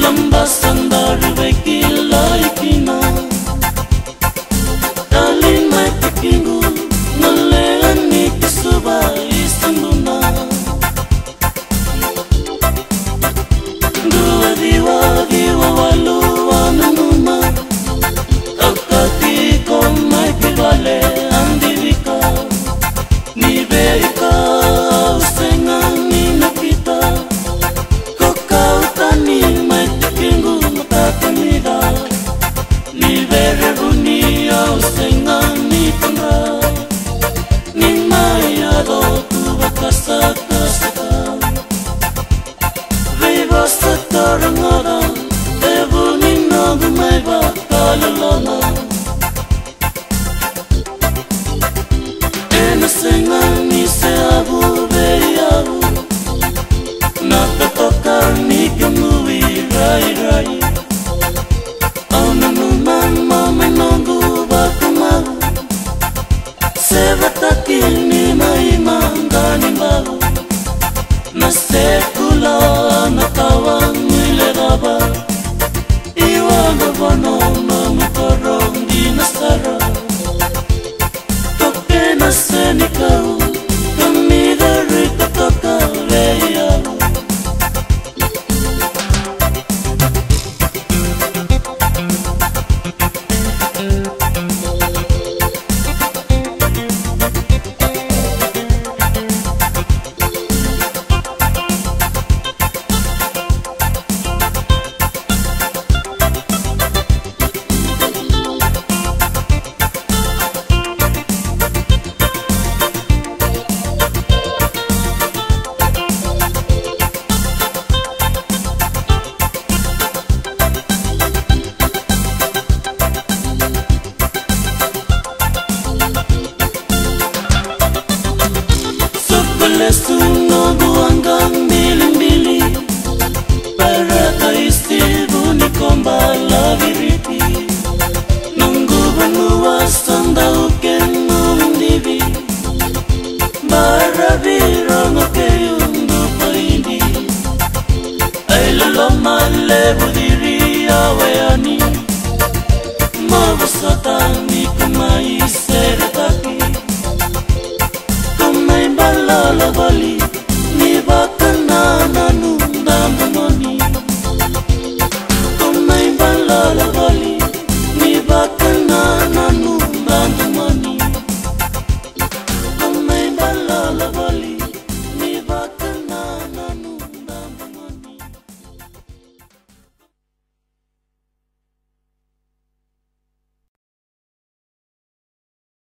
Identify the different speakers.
Speaker 1: lamba sandar vekila ikina dalin mai kingu nale ani kisuba istanduna dua diwa walu wanuma akati kom mai kivale andivika ni beika usenga ni nakita koka utani mai kingu matakamida ni verebuni usenga ni panga ni mai ado kubakasa kasaka viva satarangada ebuni nagu mai bakalalana Senga ni se abu beyabu Nakatoka ni kemui rai Amanu mama nongu bakumabu Sebataki ni maima ngani mbabu Nasekula nakawang nileraba Iwaga bono mamukorong di nasara Senikau kami dari kota Cabe Suno buanggang bili-bili para kaistibu ni komba la viriti nunggu benuas tandau kenu mendivi bara birang okeyundu paindi ay loloma lebu diri aweani mabasatan